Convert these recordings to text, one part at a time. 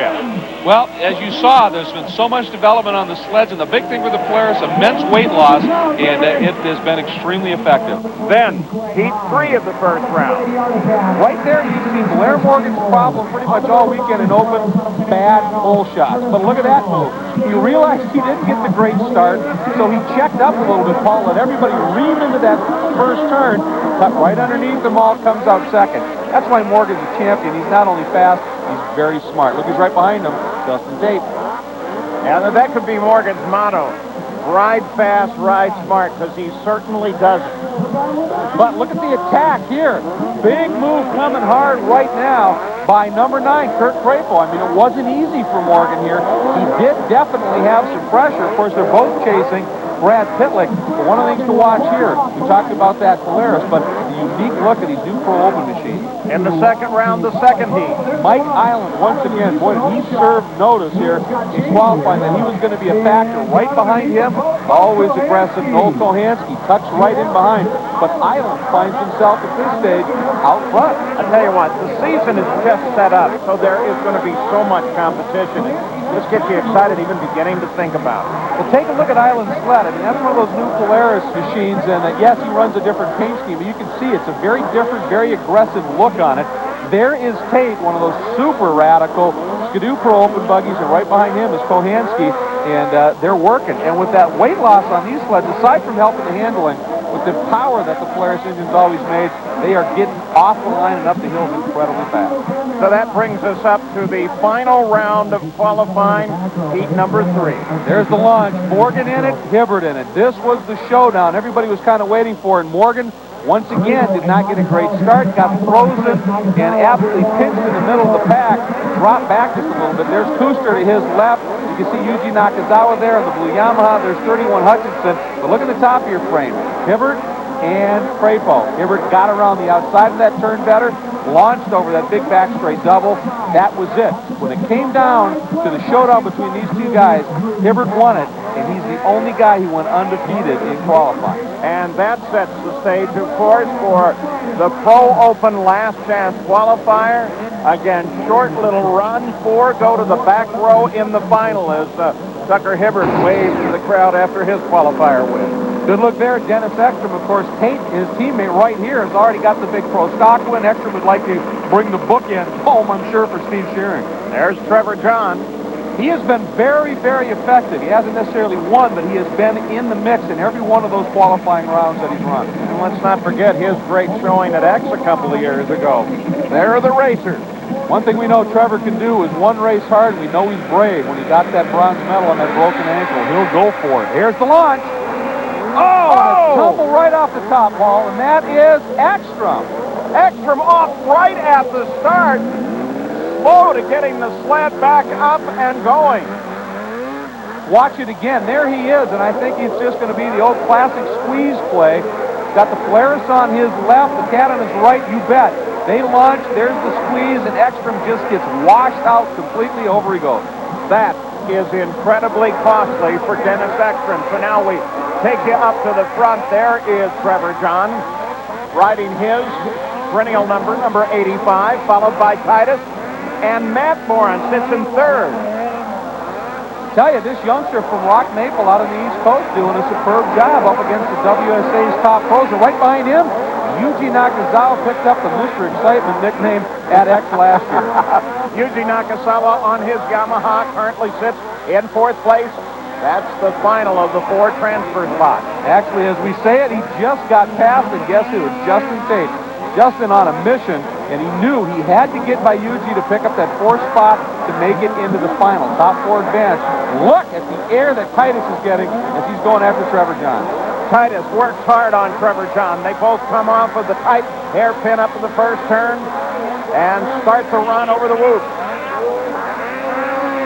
championship? Well, as you saw, there's been so much development on the sleds, and the big thing for the Polaris, immense weight loss, and it has been extremely effective. Then, heat 3 of the first round. Right there, you see Blair Morgan's problem pretty much all weekend in open, bad pull shots. But look at that move. He realized he didn't get the great start, so he checked up a little bit, Paul, let everybody ream into that first turn, cut right underneath them all, comes out second. That's why Morgan's a champion. He's not only fast, he's very smart. Look, he's right behind him, Dustin Tate. Yeah, that could be Morgan's motto. Ride fast, ride smart, because he certainly doesn't. But look at the attack here. Big move coming hard right now by number 9, Kurt Crapo. I mean, it wasn't easy for Morgan here. He did definitely have some pressure. Of course, they're both chasing Brad Pitlick. But one of the things to watch here, we talked about that Polaris, but the unique look at these new Pro Open machines. In the second round, the second heat. Mike Island, once again, boy, he served notice here in qualifying that he was going to be a factor. Right behind him, always aggressive, Noel Kohansky tucks right in behind. But Island finds himself at this stage out front. I tell you what, the season is just set up, so there is going to be so much competition. This gets you excited even beginning to think about it. Well, take a look at Island's sled. I mean, that's one of those new Polaris machines, and yes, he runs a different paint scheme, but you can see it's a very different, very aggressive look on it. There is Tate, one of those super radical Skidoo Pro Open buggies, and right behind him is Kohansky, and they're working. And with that weight loss on these sleds, aside from helping the handling, with the power that the Polaris engine's always made, they are getting off the line and up the hills incredibly fast. So that brings us up to the final round of qualifying, heat number 3. There's the launch. Morgan in it, Hibbert in it. This was the showdown. Everybody was kind of waiting for it. Morgan, once again, did not get a great start, got frozen, and absolutely pinched in the middle of the pack, dropped back just a little bit. There's Kuster to his left. You can see Yuji Nakazawa there on the blue Yamaha. There's 31 Hutchinson. But look at the top of your frame. Hibbert and Crapo. Hibbert got around the outside of that turn better, launched over that big back straight double. That was it. When it came down to the showdown between these two guys, Hibbert won it, and he's the only guy who went undefeated in qualifying. And that sets the stage, of course, for the Pro Open Last Chance qualifier. Again, short little run. 4 go to the back row in the final as Tucker Hibbert waves to the crowd after his qualifier win. Good look there. Dennis Ekstrom, of course, Tate, his teammate right here, has already got the big pro stock win. Ekstrom would like to bring the bookend home, I'm sure, for Steve Shearing. There's Trevor John. He has been very, very effective. He hasn't necessarily won, but he has been in the mix in every one of those qualifying rounds that he's run. And let's not forget his great showing at X a couple of years ago. There are the racers. One thing we know Trevor can do is one race hard. We know he's brave. When he got that bronze medal on that broken ankle, he'll go for it. Here's the launch. Oh! A tumble right off the top, Paul, and that is Ekstrom. Ekstrom off right at the start. Slow to getting the sled back up and going. Watch it again. There he is, and I think it's just going to be the old classic squeeze play. Got the Polaris on his left, the cat on his right, you bet. They launch, there's the squeeze, and Ekstrom just gets washed out completely. Over he goes. That is incredibly costly for Dennis Ekstrom. So now we take you up to the front. There is Trevor John riding his perennial number 85, followed by Titus. And Matt Boren sits in third. Tell you, this youngster from Rock Maple out on the East Coast doing a superb job up against the WSA's top pros. And right behind him, Yuji Nakazawa picked up the Mr. Excitement nickname at X last year. Yuji Nakazawa on his Yamaha currently sits in 4th place. That's the final of the 4 transfer spots. Actually, as we say it, he just got past, and guess who? It's Justin Tate. Justin on a mission, and he knew he had to get by Yuji to pick up that 4th spot to make it into the final. Top 4 advance. Look at the air that Titus is getting as he's going after Trevor John. Titus works hard on Trevor John. They both come off of the tight hairpin up in the first turn and start to run over the whoop.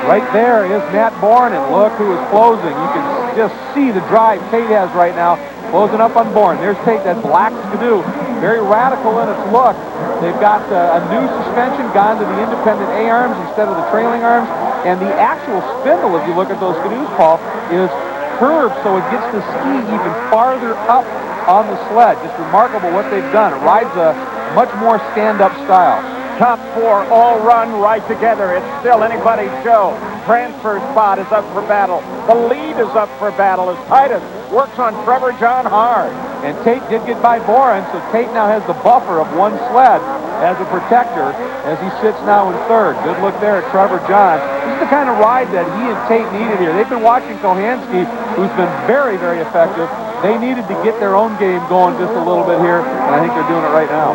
Right there is Matt Bourne, and look who is closing. You can just see the drive Tate has right now, closing up on Bourne. There's Tate, that black Skidoo, very radical in its look. They've got a new suspension, gone to the independent A-arms instead of the trailing arms, and the actual spindle, if you look at those Skidoos, Paul, is curved so it gets the ski even farther up on the sled. Just remarkable what they've done. It rides a much more stand-up style. Top four all run right together. It's still anybody's show. Transfer spot is up for battle. The lead is up for battle as Titus works on Trevor John hard. And Tate did get by Boren, so Tate now has the buffer of one sled as a protector as he sits now in third. Good look there at Trevor John. This is the kind of ride that he and Tate needed here. They've been watching Kohansky, who's been very, very effective. They needed to get their own game going just a little bit here, and I think they're doing it right now.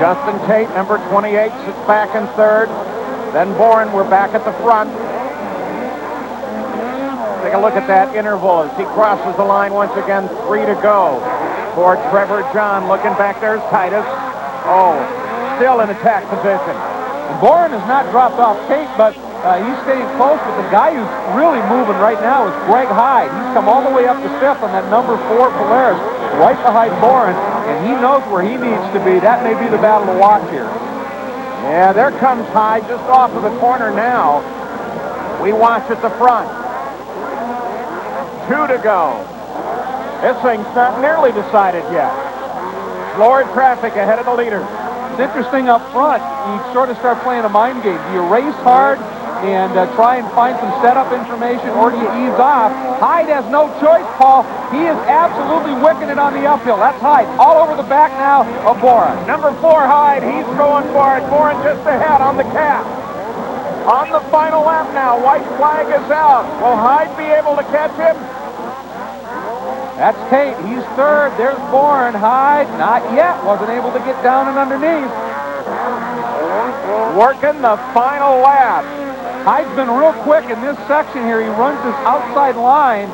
Justin Tate, number 28, sits back in third. Then Boren, we're back at the front. Take a look at that interval as he crosses the line once again. 3 to go for Trevor John. Looking back, there's Titus. Oh, still in attack position. And Boren has not dropped off Tate, but he's staying close. But the guy who's really moving right now is Greg Hyde. He's come all the way up to fifth on that number 4 Polaris, right behind Boren, and he knows where he needs to be. That may be the battle to watch here. Yeah, there comes Hyde just off of the corner now. We watch at the front. 2 to go. This thing's not nearly decided yet. Slower traffic ahead of the leaders. It's interesting up front. You sort of start playing a mind game. Do you race hard and try and find some setup information, or do you ease off? Hyde has no choice, Paul. He is absolutely wicking it on the uphill. That's Hyde all over the back now of Boren. Number 4, Hyde. He's going for it. Boren just ahead on the cap. On the final lap now. White flag is out. Will Hyde be able to catch him? That's Tate. He's third. There's Boren. Hyde, not yet. Wasn't able to get down and underneath. Working the final lap. Hyde's been real quick in this section here. He runs this outside line.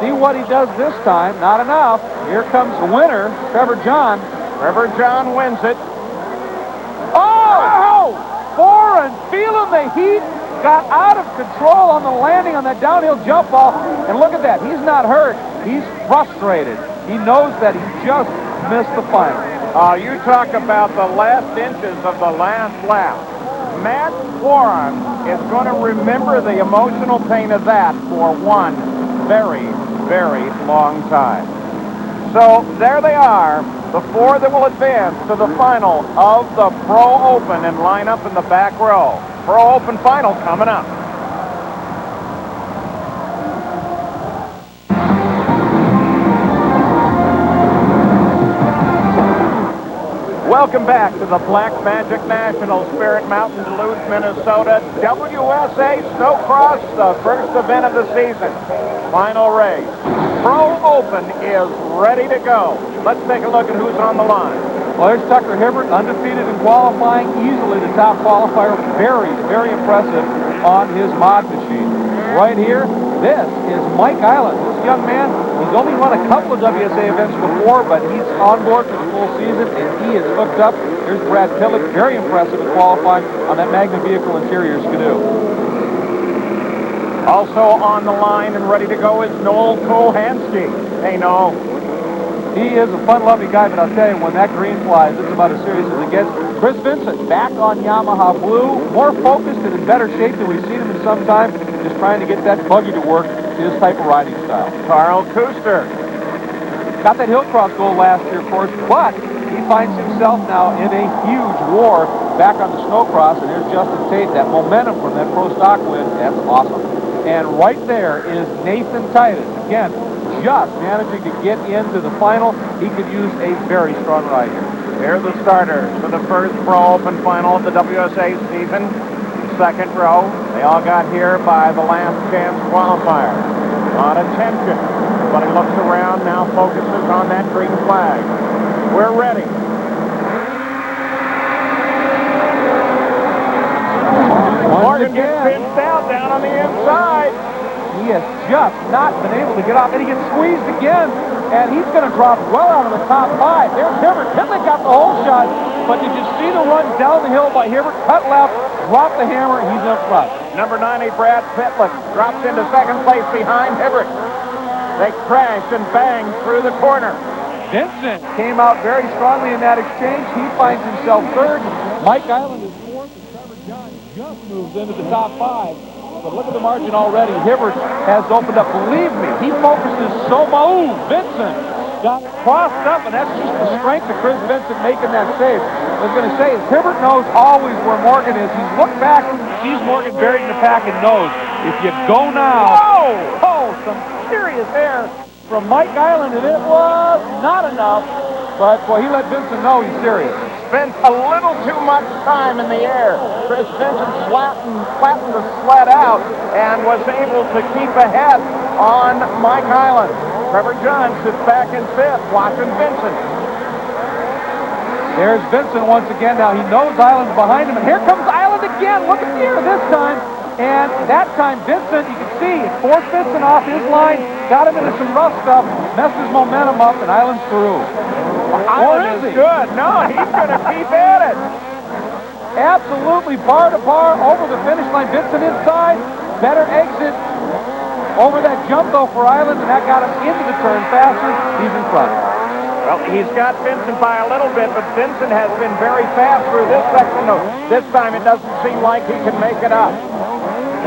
See what he does this time. Not enough. Here comes the winner, Trevor John. Trevor John wins it. Oh! Boren feeling the heat. Got out of control on the landing on that downhill jump ball. And look at that. He's not hurt. He's frustrated. He knows that he just missed the final. You talk about the last inches of the last lap. Matt Boren is going to remember the emotional pain of that for one very, very long time. So there they are, the 4 that will advance to the final of the Pro Open and line up in the back row. Pro Open final coming up. Welcome back to the Black Magic National, Spirit Mountain, Duluth, Minnesota. WSA Snowcross, the first event of the season. Final race. Pro Open is ready to go. Let's take a look at who's on the line. Well, there's Tucker Hibbert, undefeated in qualifying, easily the top qualifier. Very, very impressive on his mod machine. Right here, this is Mike Island. This young man, he's only run a couple of WSA events before, but he's on board for the full season, and he is hooked up. Here's Brad Pillock, very impressive in qualifying on that Magna Vehicle Interior Skidoo. Also on the line and ready to go is Noel Kohansky. Hey, Noel. He is a fun-loving guy, but I'll tell you, when that green flies, it's about as serious as it gets. Chris Vincent, back on Yamaha Blue, more focused and in better shape than we've seen him in some time, just trying to get that buggy to work, his type of riding style. Carl Kuster. Got that hill cross goal last year, of course, but he finds himself now in a huge war back on the snowcross, and here's Justin Tate. That momentum from that pro stock win, that's awesome. And right there is Nathan Titus. Again, just managing to get into the final. He could use a very strong ride here. Here are the starters for the first Pro Open final of the WSA season. Second row. They all got here by the last chance qualifier. A lot of tension. Everybody looks around, now focuses on that green flag. We're ready. Morgan gets pinched out down on the inside. He has just not been able to get off, and he gets squeezed again, and he's going to drop well out of the top 5. There's Hibbert. Hibbert got the whole shot, but did you see the run down the hill by Hibbert? Cut left, drop the hammer, he's up front. Number 90, Brad Pitlick, drops into second place behind Hibbert. They crash and bang through the corner. Vincent came out very strongly in that exchange. He finds himself third. Mike Island is fourth, and Trevor John just moves into the top 5. But look at the margin already. Hibbert has opened up. Believe me, he focuses so much. Ooh, Vincent got crossed up, and that's just the strength of Chris Vincent making that save. was going to say is Hibbert knows always where Morgan is. He's looked back, sees Morgan buried in the pack, and knows if you go now, some serious air from Mike Island, and it was not enough. But, well, he let Vincent know he's serious. Spent a little too much time in the air. Chris Vincent flattened the sled out and was able to keep ahead on Mike Island. Trevor John sits back in fifth, watching Vincent. There's Vincent once again. Now he knows Island's behind him, and here comes Island again. Look at the air this time. And that time, Vincent, you can see, forced Vincent off his line, got him into some rough stuff, messed his momentum up, and Island's through. Island is good. No, he's going to keep at it. Absolutely bar to bar over the finish line. Vincent inside. Better exit over that jump, though, for Island, and that got him into the turn faster. He's in front. Well, he's got Vincent by a little bit, but Vincent has been very fast through this section. This time it doesn't seem like he can make it up.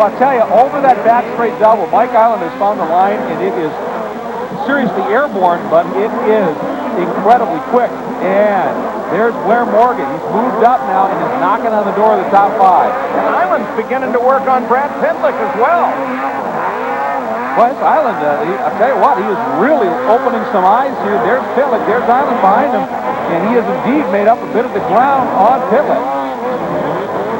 Well, I'll tell you, over that back straight double, Mike Island has found the line, and it is seriously airborne, but it is incredibly quick. And there's Blair Morgan. He's moved up now and is knocking on the door of the top 5. And Island's beginning to work on Brad Pitlick as well. Well, it's Island, I'll tell you what, he is really opening some eyes here. There's Pitlick, there's Island behind him, and he has indeed made up a bit of the ground on Pitlick.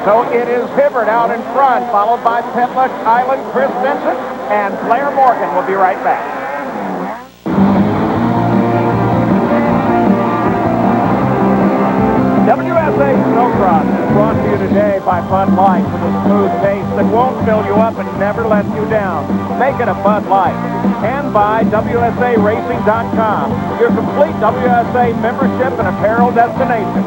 So it is Hibbert out in front, followed by Pitlick, Island, Chris Vincent, and Blair Morgan. Will be right back. WSA Snowcross is brought to you today by Bud Light with a smooth taste that won't fill you up and never lets you down. Make it a Bud Light. And by WSARacing.com, your complete WSA membership and apparel destination.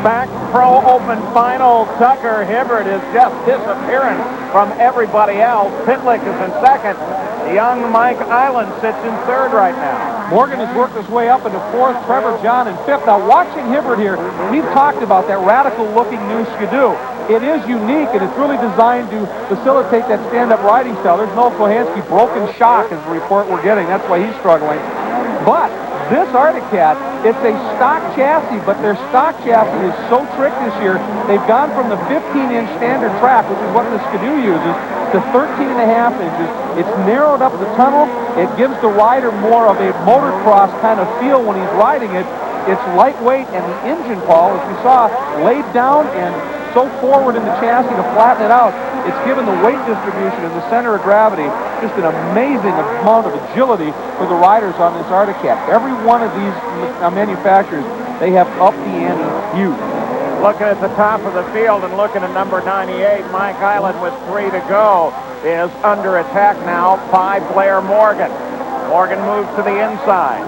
Back Pro Open final, Tucker Hibbert is just disappearing from everybody else. Pitlick is in second. The young Mike Island sits in third right now. Morgan has worked his way up into fourth, Trevor John in fifth. Now watching Hibbert here, we've talked about that radical-looking new Skidoo. It is unique, and it's really designed to facilitate that stand-up riding style. There's Noel Kohansky, broken shock is the report we're getting. That's why he's struggling. But this Arctic Cat, it's a stock chassis, but their stock chassis is so tricked this year, they've gone from the 15-inch standard track, which is what the Skidoo uses, to 13.5 inches. It's narrowed up the tunnel. It gives the rider more of a motocross kind of feel when he's riding it. It's lightweight, and the engine, Paul, as we saw, laid down and so forward in the chassis to flatten it out. It's given the weight distribution and the center of gravity just an amazing amount of agility for the riders on this Arctic Cat. Every one of these manufacturers, they have upped the ante huge. Looking at the top of the field and looking at number 98, Mike Island with 3 to go is under attack now by Blair Morgan. Morgan moves to the inside.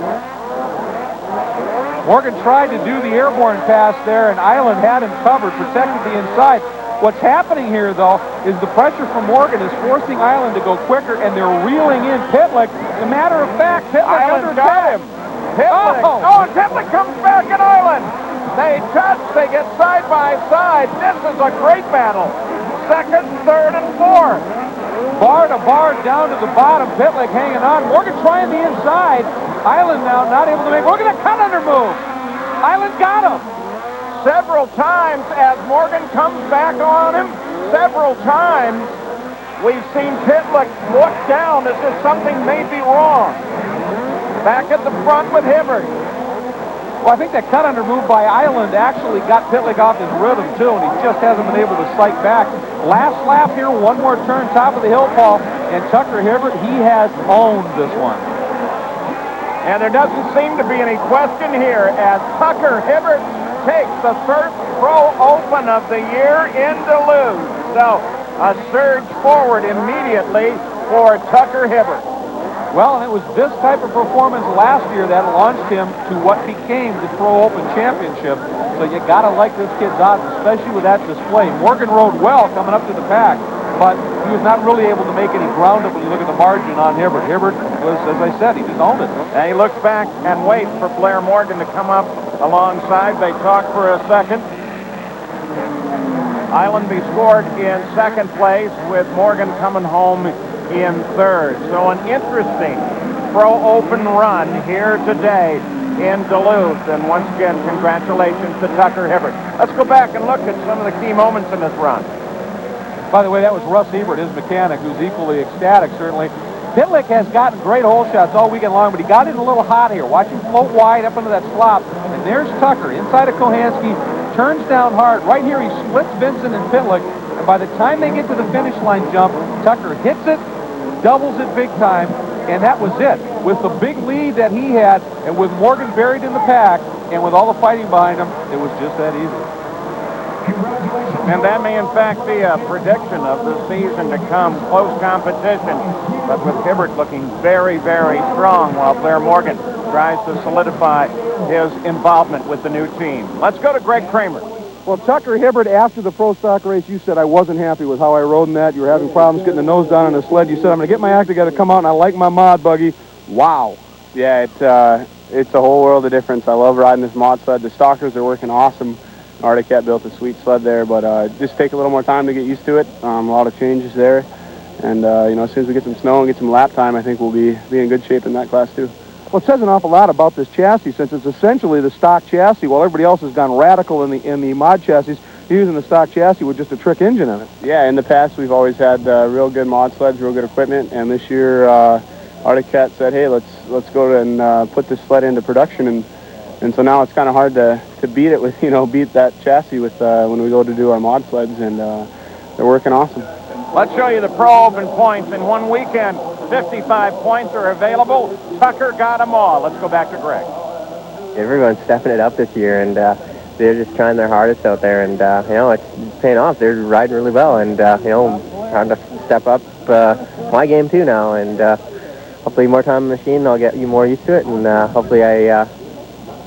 Morgan tried to do the airborne pass there, and Island had him covered, protected the inside. What's happening here, though, is the pressure from Morgan is forcing Island to go quicker, and they're reeling in Pitlick. As a matter of fact, Pitlick Island got him. Pitlick. Oh, and Pitlick comes back at Island. They touch. They get side by side. This is a great battle. Second, third, and fourth. Bar to bar down to the bottom. Pitlick hanging on. Morgan trying the inside. Island now not able to make. Look at a cut under move. Island got him. Several times as Morgan comes back on him, several times we've seen Pitlick look down as if something may be wrong. Back at the front with Hibbert. Well, I think that cut under move by Island actually got Pitlick off his rhythm, too, and he just hasn't been able to sight back. Last lap here, one more turn, top of the hill, Paul, and Tucker Hibbert, he has owned this one. And there doesn't seem to be any question here as Tucker Hibbert takes the first Pro Open of the year in Duluth. So, a surge forward immediately for Tucker Hibbert. Well, and it was this type of performance last year that launched him to what became the Pro Open Championship. So you got to like this kid's odds, especially with that display. Morgan rode well coming up to the pack, but he was not really able to make any ground up when you look at the margin on Hibbert. Hibbert was, as I said, he just owned it. And he looks back and waits for Blair Morgan to come up alongside. They talk for a second. Island be scored in second place with Morgan coming home in third. So an interesting Pro Open run here today in Duluth. And once again, congratulations to Tucker Hibbert. Let's go back and look at some of the key moments in this run. By the way, that was Russ Ebert, his mechanic, who's equally ecstatic, certainly. Pitlick has gotten great hole shots all weekend long, but he got in a little hot here. Watch him float wide up into that slop. And there's Tucker inside of Kohansky, turns down hard. Right here, he splits Vincent and Pitlick. And by the time they get to the finish line jump, Tucker hits it, doubles it big time, and that was it. With the big lead that he had, and with Morgan buried in the pack, and with all the fighting behind him, it was just that easy. And that may, in fact, be a prediction of the season to come. Close competition, but with Hibbert looking very, very strong while Blair Morgan tries to solidify his involvement with the new team. Let's go to Greg Kramer. Well, Tucker Hibbert, after the pro stock race, you said I wasn't happy with how I rode in that. You were having problems getting the nose down on the sled. You said, I'm going to get my act together, come out, and I like my mod buggy. Wow. Yeah, it's a whole world of difference. I love riding this mod sled. The stalkers are working awesome. Arctic Cat built a sweet sled there, but just take a little more time to get used to it. A lot of changes there. And, you know, as soon as we get some snow and get some lap time, I think we'll be in good shape in that class, too. Well, it says an awful lot about this chassis, since it's essentially the stock chassis. While everybody else has gone radical in the mod chassis, you're using the stock chassis with just a trick engine on it. Yeah, in the past, we've always had real good mod sleds, real good equipment. And this year, Arctic Cat said, hey, let's go and put this sled into production. And so now it's kind of hard to beat it with, beat that chassis with when we go to do our mod sleds, and they're working awesome. Let's show you the Pro Open points in one weekend. 55 points are available. Tucker got them all. Let's go back to Greg. Everyone's stepping it up this year, and they're just trying their hardest out there, and it's paying off. They're riding really well, and trying to step up my game too now, and hopefully more time in the machine, I'll get you more used to it, and hopefully I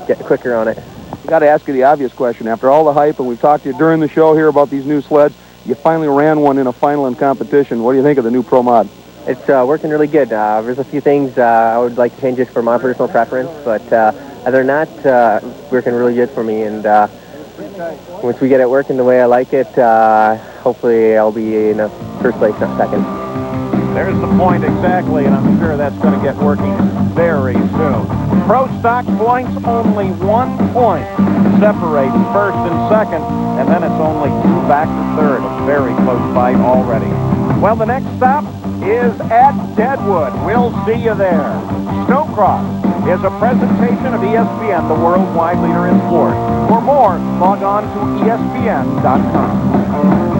get quicker on it. I got to ask you the obvious question. After all the hype, and we've talked to you during the show here about these new sleds, you finally ran one in a final in competition. What do you think of the new Pro Mod? It's working really good. There's a few things I would like to change just for my personal preference, but other than that, working really good for me. And once we get it working the way I like it, hopefully I'll be in first place, not second. There's the point exactly, and I'm sure that's going to get working very soon. Pro stock points, only 1 point separates first and second, and then it's only 2 back to third. A very close fight already. Well, the next stop is at Deadwood. We'll see you there. Snowcross is a presentation of ESPN, the worldwide leader in sports. For more, log on to ESPN.com.